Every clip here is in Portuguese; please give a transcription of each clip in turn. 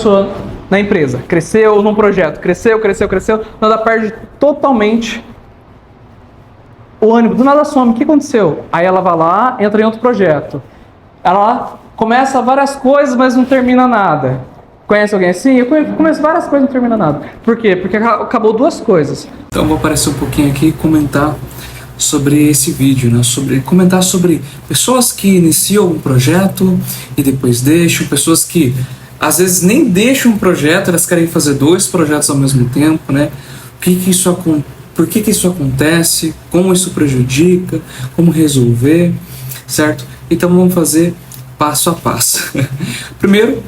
pessoa na empresa, cresceu num projeto, cresceu, nada, perde totalmente o ânimo, do nada some, o que aconteceu? Aí ela vai lá, entra em outro projeto. Ela começa várias coisas, mas não termina nada. Conhece alguém assim? Eu começo várias coisas e não termina nada. Por quê? Porque acabou duas coisas. Então eu vou aparecer um pouquinho aqui e comentar sobre esse vídeo, né? Comentar sobre pessoas que iniciam um projeto e depois deixam, pessoas que às vezes nem deixam um projeto, elas querem fazer 2 projetos ao mesmo tempo, né? Por que isso acontece, como isso prejudica, como resolver, certo? Então vamos fazer passo a passo. Primeiro,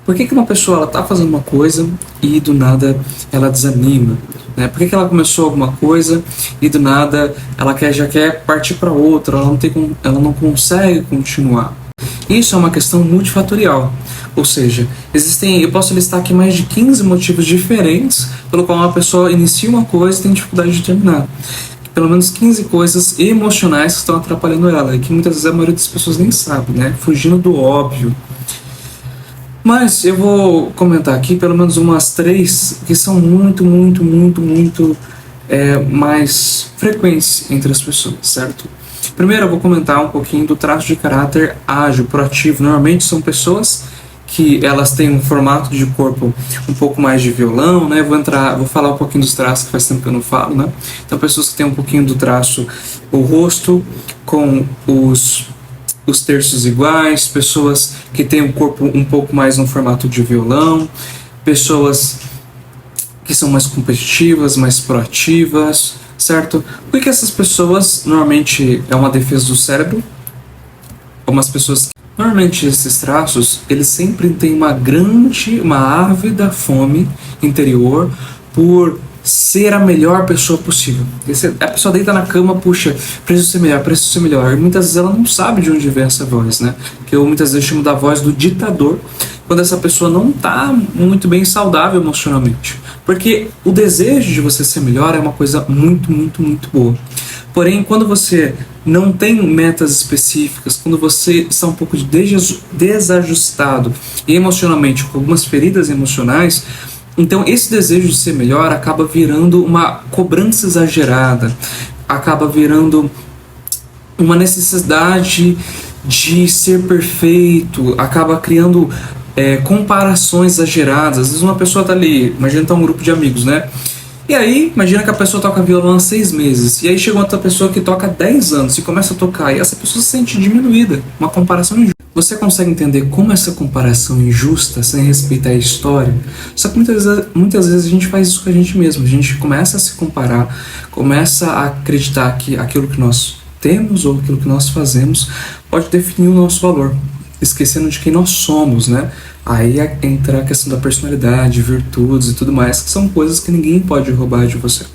por que uma pessoa está fazendo uma coisa e do nada ela desanima? Né? Por que ela começou alguma coisa e do nada ela já quer partir para outra, ela não consegue continuar? Isso é uma questão multifatorial, ou seja, eu posso listar aqui mais de 15 motivos diferentes pelo qual uma pessoa inicia uma coisa e tem dificuldade de terminar. Pelo menos 15 coisas emocionais que estão atrapalhando ela e que muitas vezes a maioria das pessoas nem sabe, né? Fugindo do óbvio. Mas eu vou comentar aqui pelo menos umas 3 que são muito mais frequentes entre as pessoas, certo? Primeiro eu vou comentar um pouquinho do traço de caráter ágil, proativo. Normalmente são pessoas que elas têm um formato de corpo um pouco mais de violão, né? Vou falar um pouquinho dos traços, que faz tempo que eu não falo, né? Então pessoas que têm um pouquinho do traço, o rosto com os terços iguais, pessoas que têm um corpo um pouco mais no formato de violão, pessoas que são mais competitivas, mais proativas, certo? Porque essas pessoas, normalmente é uma defesa do cérebro, normalmente esses traços, eles sempre têm uma ávida fome interior por ser a melhor pessoa possível. A pessoa deita na cama, puxa, preciso ser melhor. E muitas vezes ela não sabe de onde vem essa voz, né? Que eu muitas vezes chamo da voz do ditador, quando essa pessoa não está muito bem saudável emocionalmente. Porque o desejo de você ser melhor é uma coisa muito boa. Porém, quando você não tem metas específicas, quando você está um pouco desajustado emocionalmente, com algumas feridas emocionais, então esse desejo de ser melhor acaba virando uma cobrança exagerada, acaba virando uma necessidade de ser perfeito, acaba criando comparações exageradas. Às vezes uma pessoa está ali, imagina tá um grupo de amigos, né? E aí, imagina que a pessoa toca violão há 6 meses, e aí chega outra pessoa que toca há 10 anos e começa a tocar, e essa pessoa se sente diminuída, uma comparação injusta. Você consegue entender como essa comparação injusta, sem respeitar a história? Só que muitas vezes a gente faz isso com a gente mesmo, a gente começa a se comparar, começa a acreditar que aquilo que nós temos ou aquilo que nós fazemos pode definir o nosso valor, esquecendo de quem nós somos, né? Aí entra a questão da personalidade, virtudes e tudo mais, que são coisas que ninguém pode roubar de você,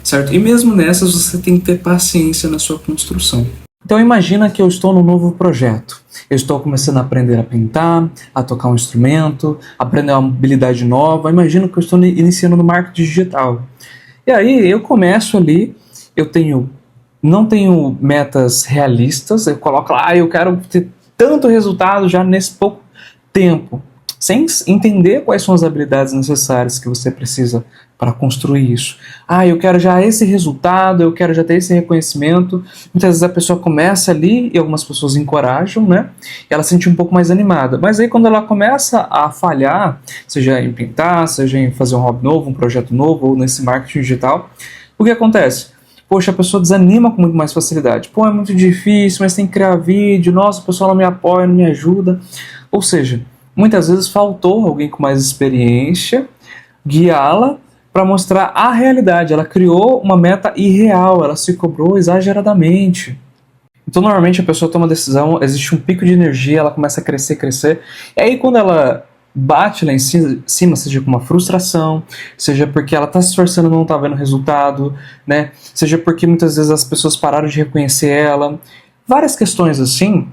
certo? E mesmo nessas você tem que ter paciência na sua construção. Então imagina que eu estou num novo projeto. Eu estou começando a aprender a pintar, a tocar um instrumento, aprender uma habilidade nova. Imagina que eu estou iniciando no marketing digital. E aí eu começo ali, não tenho metas realistas, eu coloco lá, eu quero ter tanto resultado já nesse pouco tempo, sem entender quais são as habilidades necessárias que você precisa para construir isso. Eu quero já esse resultado, eu quero já ter esse reconhecimento. Muitas vezes a pessoa começa ali e algumas pessoas encorajam, né? E ela se sente um pouco mais animada. Mas aí quando ela começa a falhar, seja em pintar, seja em fazer um hobby novo, um projeto novo, ou nesse marketing digital, o que acontece? Poxa, a pessoa desanima com muito mais facilidade. É muito difícil, mas tem que criar vídeo, nossa, o pessoal não me apoia, não me ajuda. Ou seja, muitas vezes faltou alguém com mais experiência guiá-la para mostrar a realidade. Ela criou uma meta irreal, ela se cobrou exageradamente. Então, normalmente a pessoa toma decisão, existe um pico de energia, ela começa a crescer, e aí quando ela bate lá em cima, seja com uma frustração, seja porque ela está se esforçando e não está vendo resultado, né? Seja porque muitas vezes as pessoas pararam de reconhecer ela, várias questões assim,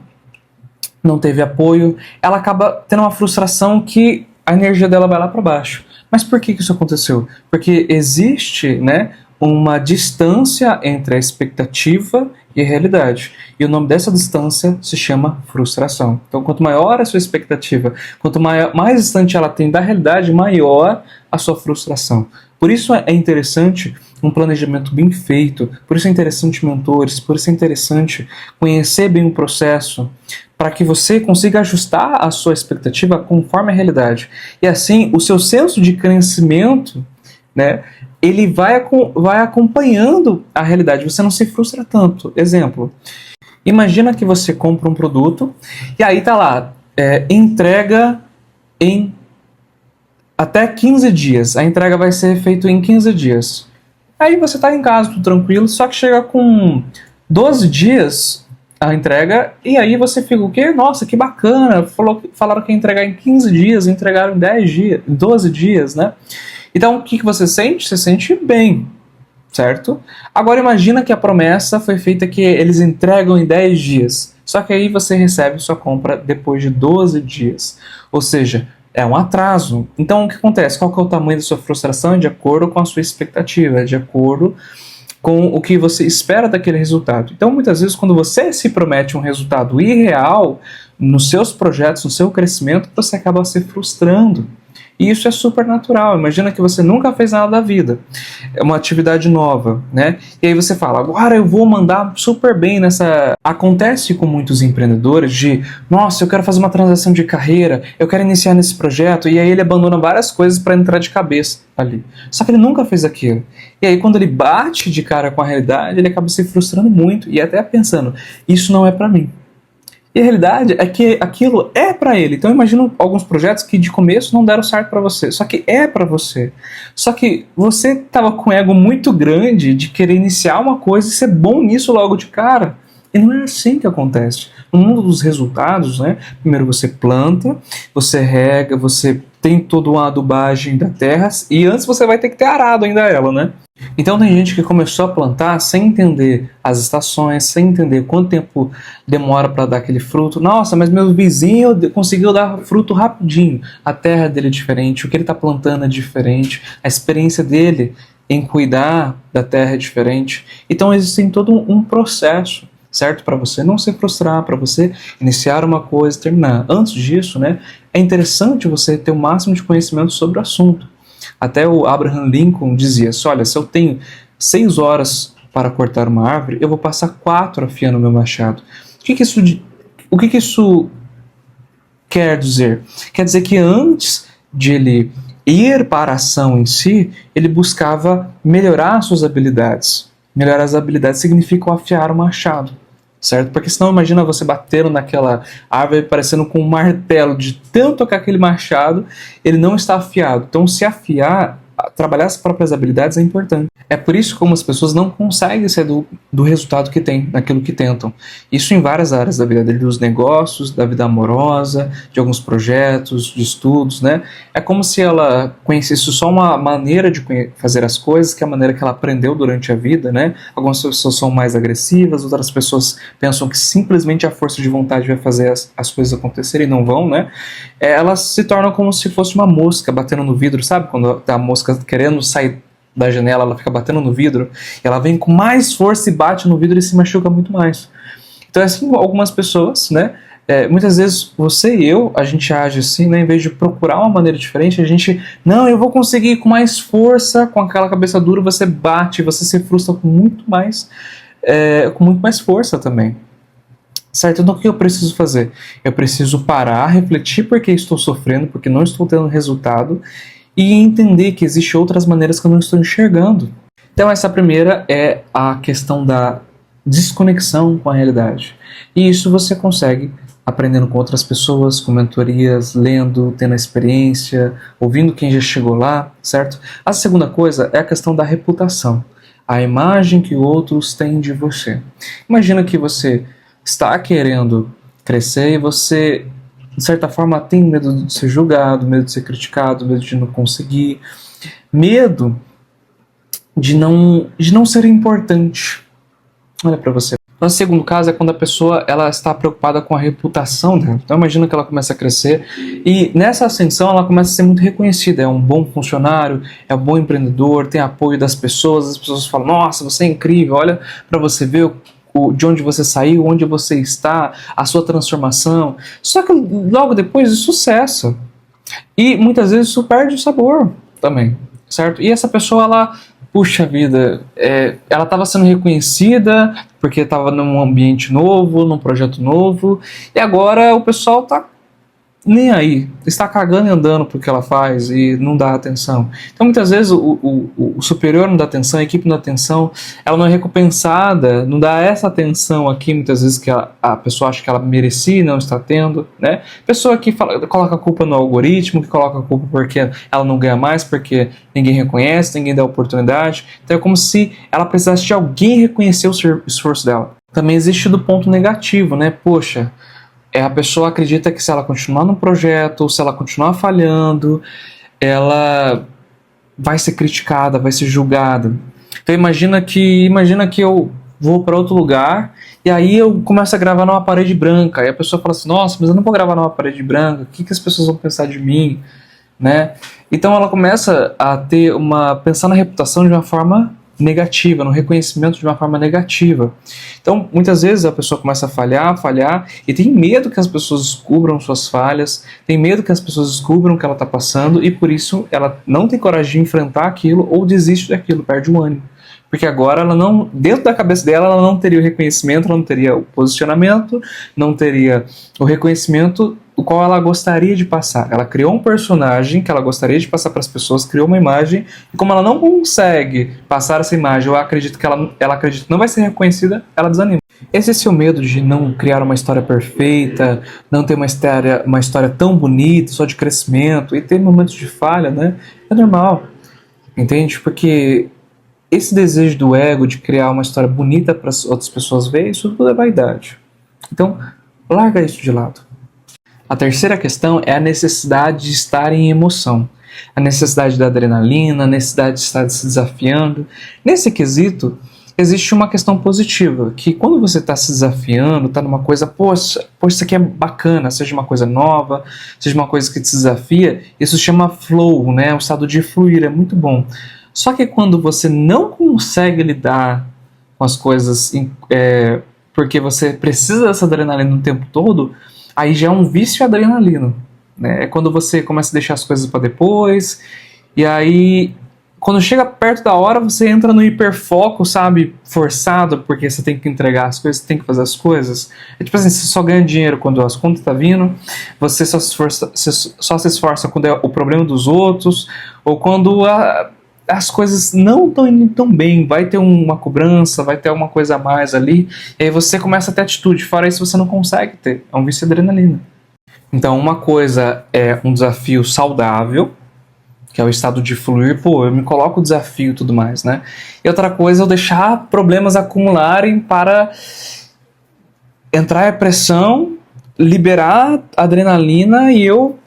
não teve apoio, ela acaba tendo uma frustração que a energia dela vai lá para baixo. Mas por que isso aconteceu? Porque existe, né, uma distância entre a expectativa e a realidade. E o nome dessa distância se chama frustração. Então, quanto maior a sua expectativa, quanto mais distante ela tem da realidade, maior a sua frustração. Por isso é interessante um planejamento bem feito, por isso é interessante mentores, por isso é interessante conhecer bem o processo, para que você consiga ajustar a sua expectativa conforme a realidade. E assim, o seu senso de crescimento, né, ele vai acompanhando a realidade, você não se frustra tanto. Exemplo, imagina que você compra um produto e aí tá lá, entrega em até 15 dias. A entrega vai ser feita em 15 dias. Aí você tá em casa, tudo tranquilo, só que chega com 12 dias a entrega, e aí você fica o quê? Nossa, que bacana, falaram que ia entregar em 15 dias, entregaram em 10 dias, 12 dias, né? Então, o que você sente? Você sente bem, certo? Agora imagina que a promessa foi feita que eles entregam em 10 dias, só que aí você recebe sua compra depois de 12 dias, ou seja, é um atraso. Então, o que acontece? Qual que é o tamanho da sua frustração? De acordo com a sua expectativa, de acordo com o que você espera daquele resultado. Então, muitas vezes, quando você se promete um resultado irreal nos seus projetos, no seu crescimento, você acaba se frustrando. E isso é super natural. Imagina que você nunca fez nada da vida. É uma atividade nova, né? E aí você fala, agora eu vou mandar super bem nessa... Acontece com muitos empreendedores de, nossa, eu quero fazer uma transação de carreira, eu quero iniciar nesse projeto, e aí ele abandona várias coisas para entrar de cabeça ali. Só que ele nunca fez aquilo. E aí quando ele bate de cara com a realidade, ele acaba se frustrando muito e até pensando, isso não é para mim. E a realidade é que aquilo é para ele. Então imagina alguns projetos que de começo não deram certo para você, só que é para você. Só que você estava com um ego muito grande de querer iniciar uma coisa e ser bom nisso logo de cara. E não é assim que acontece. No mundo dos resultados, né? Primeiro você planta, você rega, você tem toda uma adubagem da terra e antes você vai ter que ter arado ainda ela, né? Então tem gente que começou a plantar sem entender as estações, sem entender quanto tempo demora para dar aquele fruto. Nossa, mas meu vizinho conseguiu dar fruto rapidinho. A terra dele é diferente, o que ele está plantando é diferente, a experiência dele em cuidar da terra é diferente. Então existe todo um processo, certo? Para você não se frustrar, para você iniciar uma coisa e terminar. Antes disso, né, é interessante você ter o máximo de conhecimento sobre o assunto. Até o Abraham Lincoln dizia, olha, se eu tenho 6 horas para cortar uma árvore, eu vou passar 4 afiando meu machado. O que isso quer dizer? Quer dizer que antes de ele ir para a ação em si, ele buscava melhorar suas habilidades. Melhorar as habilidades significa afiar o machado, certo? Porque senão imagina você batendo naquela árvore parecendo com um martelo, de tanto tocar aquele machado, ele não está afiado. Então se afiar, trabalhar as próprias habilidades é importante. É por isso que algumas pessoas não conseguem sair do resultado que tem, daquilo que tentam. Isso em várias áreas da vida dele, dos negócios, da vida amorosa, de alguns projetos, de estudos, né? É como se ela conhecesse só uma maneira de fazer as coisas, que é a maneira que ela aprendeu durante a vida, né? Algumas pessoas são mais agressivas, outras pessoas pensam que simplesmente a força de vontade vai fazer as coisas acontecerem e não vão, né? Elas se tornam como se fosse uma mosca batendo no vidro, sabe? Quando a mosca querendo sair da janela, ela fica batendo no vidro, e ela vem com mais força e bate no vidro e se machuca muito mais. Então, assim, algumas pessoas, né, muitas vezes você e eu, a gente age assim, né, em vez de procurar uma maneira diferente, a gente, não, eu vou conseguir com mais força, com aquela cabeça dura, você bate, você se frustra com muito mais força também. Certo? Então o que eu preciso fazer? Eu preciso parar, refletir por que estou sofrendo, porque não estou tendo resultado, e entender que existem outras maneiras que eu não estou enxergando. Então essa primeira é a questão da desconexão com a realidade. E isso você consegue aprendendo com outras pessoas, com mentorias, lendo, tendo experiência, ouvindo quem já chegou lá, certo? A segunda coisa é a questão da reputação. A imagem que outros têm de você. Imagina que você está querendo crescer e você, de certa forma, tem medo de ser julgado, medo de ser criticado, medo de não conseguir, medo de não ser importante. Olha para você. O segundo caso é quando a pessoa ela está preocupada com a reputação dela. Então imagina que ela começa a crescer e nessa ascensão ela começa a ser muito reconhecida. É um bom funcionário, é um bom empreendedor, tem apoio das pessoas. As pessoas falam, nossa, você é incrível, olha para você ver de onde você saiu, onde você está, a sua transformação. Só que logo depois isso cessa. E muitas vezes isso perde o sabor também, certo? E essa pessoa, ela, puxa vida, ela estava sendo reconhecida porque estava num ambiente novo, num projeto novo, e agora o pessoal está nem aí, está cagando e andando pro que ela faz e não dá atenção. Então muitas vezes o superior não dá atenção, a equipe não dá atenção, ela não é recompensada, não dá essa atenção aqui muitas vezes que a pessoa acha que ela merecia e não está tendo, né? Pessoa que coloca a culpa no algoritmo, que coloca a culpa porque ela não ganha mais, porque ninguém reconhece, ninguém dá oportunidade. Então é como se ela precisasse de alguém reconhecer o esforço dela. Também existe do ponto negativo, né? Poxa, a pessoa acredita que se ela continuar no projeto, se ela continuar falhando, ela vai ser criticada, vai ser julgada. Então imagina que eu vou para outro lugar e aí eu começo a gravar numa parede branca. E a pessoa fala assim, nossa, mas eu não vou gravar numa parede branca, o que as pessoas vão pensar de mim? Né? Então ela começa a pensar na reputação de uma forma negativa, no reconhecimento de uma forma negativa. Então, muitas vezes a pessoa começa a falhar, e tem medo que as pessoas descubram suas falhas, tem medo que as pessoas descubram o que ela está passando, e por isso ela não tem coragem de enfrentar aquilo ou desiste daquilo, perde o ânimo. Porque agora ela não, dentro da cabeça dela, ela não teria o reconhecimento, ela não teria o posicionamento, não teria o reconhecimento o qual ela gostaria de passar. Ela criou um personagem que ela gostaria de passar para as pessoas, criou uma imagem, e como ela não consegue passar essa imagem, eu acredito que ela acredita que não vai ser reconhecida, ela desanima. Esse é seu medo de não criar uma história perfeita, não ter uma história tão bonita, só de crescimento, e ter momentos de falha, né? É normal, entende? Porque esse desejo do ego de criar uma história bonita para as outras pessoas verem, isso tudo é vaidade. Então, larga isso de lado. A terceira questão é a necessidade de estar em emoção. A necessidade da adrenalina, a necessidade de estar se desafiando. Nesse quesito, existe uma questão positiva, que quando você está se desafiando, está numa coisa, poxa, isso aqui é bacana, seja uma coisa nova, seja uma coisa que te desafia, isso se chama flow, né? O estado de fluir, é muito bom. Só que quando você não consegue lidar com as coisas porque você precisa dessa adrenalina o tempo todo, aí já é um vício adrenalina, né? É quando você começa a deixar as coisas para depois, e aí quando chega perto da hora você entra no hiperfoco, sabe, forçado, porque você tem que entregar as coisas, você tem que fazer as coisas. É tipo assim, você só ganha dinheiro quando as contas estão vindo, você só se esforça quando é o problema dos outros, ou quando as coisas não estão indo tão bem, vai ter uma cobrança, vai ter alguma coisa a mais ali, e aí você começa a ter atitude, fora isso você não consegue ter, é um vício de adrenalina. Então uma coisa é um desafio saudável, que é o estado de fluir, eu me coloco o desafio e tudo mais, né? E outra coisa é eu deixar problemas acumularem para entrar em pressão, liberar adrenalina e eu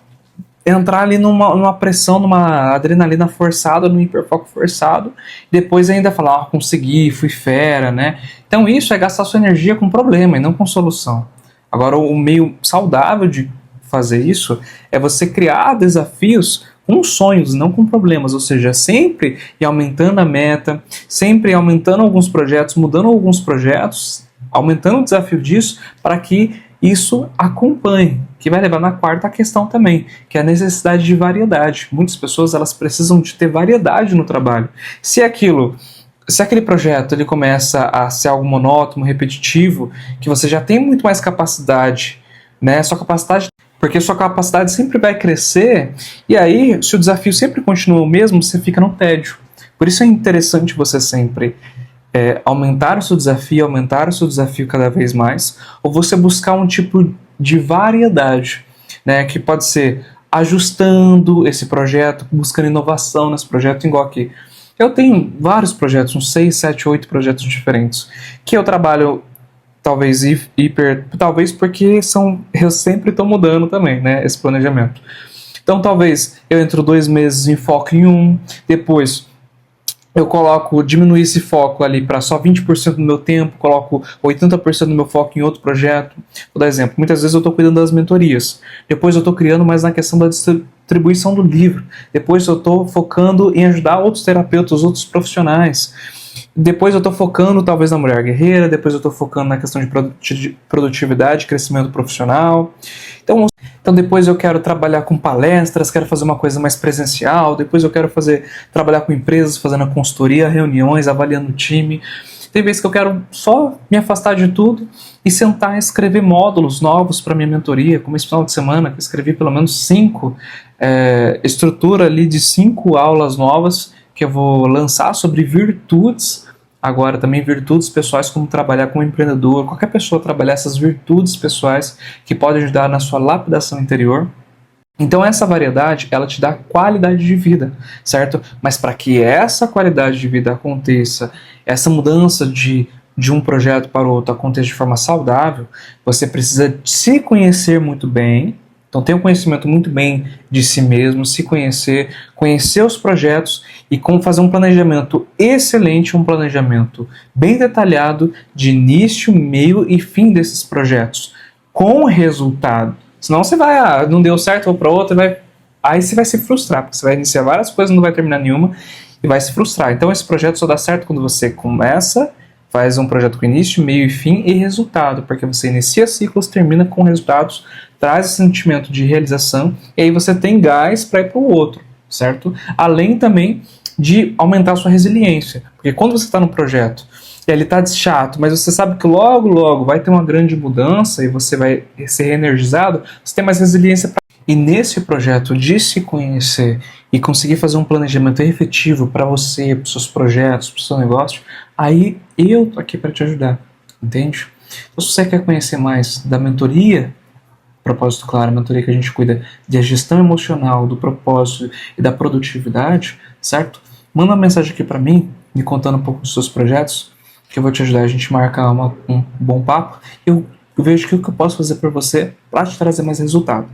entrar ali numa pressão, numa adrenalina forçada, num hiperfoco forçado, e depois ainda falar, consegui, fui fera, né? Então isso é gastar sua energia com problema e não com solução. Agora, o meio saudável de fazer isso é você criar desafios com sonhos, não com problemas, ou seja, sempre ir aumentando a meta, sempre ir aumentando alguns projetos, mudando alguns projetos, aumentando o desafio disso, para que isso acompanhe, que vai levar na quarta questão também, que é a necessidade de variedade. Muitas pessoas elas precisam de ter variedade no trabalho. Se aquele projeto ele começa a ser algo monótono, repetitivo, que você já tem muito mais capacidade, né? Porque sua capacidade sempre vai crescer, e aí, se o desafio sempre continua o mesmo, você fica no tédio. Por isso é interessante você sempre aumentar o seu desafio cada vez mais, ou você buscar um tipo de variedade, né, que pode ser ajustando esse projeto, buscando inovação nesse projeto, igual aqui. Eu tenho vários projetos, uns 6, 7, 8 projetos diferentes, que eu trabalho talvez porque eu sempre estou mudando também, né, esse planejamento. Então talvez eu entro 2 meses em foco em um, depois eu diminuir esse foco ali para só 20% do meu tempo, coloco 80% do meu foco em outro projeto. Vou dar exemplo, muitas vezes eu estou cuidando das mentorias, depois eu estou criando mais na questão da distribuição do livro, depois eu estou focando em ajudar outros terapeutas, outros profissionais. Depois eu estou focando talvez na mulher guerreira, depois eu estou focando na questão de produtividade, crescimento profissional. Então depois eu quero trabalhar com palestras, quero fazer uma coisa mais presencial, depois eu quero trabalhar com empresas, fazendo a consultoria, reuniões, avaliando o time. Tem vezes que eu quero só me afastar de tudo e sentar e escrever módulos novos para minha mentoria, como esse final de semana, que eu escrevi pelo menos 5, estrutura ali de 5 aulas novas que eu vou lançar sobre virtudes, agora também virtudes pessoais, como trabalhar como empreendedor, qualquer pessoa trabalhar essas virtudes pessoais que podem ajudar na sua lapidação interior. Então essa variedade, ela te dá qualidade de vida, certo? Mas para que essa qualidade de vida aconteça, essa mudança de um projeto para o outro aconteça de forma saudável, você precisa se conhecer muito bem. Então ter um conhecimento muito bem de si mesmo, se conhecer os projetos e como fazer um planejamento excelente, um planejamento bem detalhado de início, meio e fim desses projetos, com resultado. Senão você vai, não deu certo, vou para outra, aí você vai se frustrar, porque você vai iniciar várias coisas, não vai terminar nenhuma e vai se frustrar. Então esse projeto só dá certo quando você começa, faz um projeto com início, meio e fim e resultado, porque você inicia ciclos, termina com resultados, traz esse sentimento de realização e aí você tem gás para ir para o outro, certo? Além também de aumentar a sua resiliência, porque quando você está no projeto e ele está chato, mas você sabe que logo vai ter uma grande mudança e você vai ser reenergizado, você tem mais resiliência para. E nesse projeto de se conhecer e conseguir fazer um planejamento efetivo para você, para os seus projetos, para o seu negócio, aí eu tô aqui para te ajudar, entende? Então, se você quer conhecer mais da mentoria, Propósito Claro, a mentoria que a gente cuida de gestão emocional, do propósito e da produtividade, certo? Manda uma mensagem aqui para mim, me contando um pouco dos seus projetos, que eu vou te ajudar a gente marcar um bom papo. Eu vejo que o que eu posso fazer por você para te trazer mais resultado.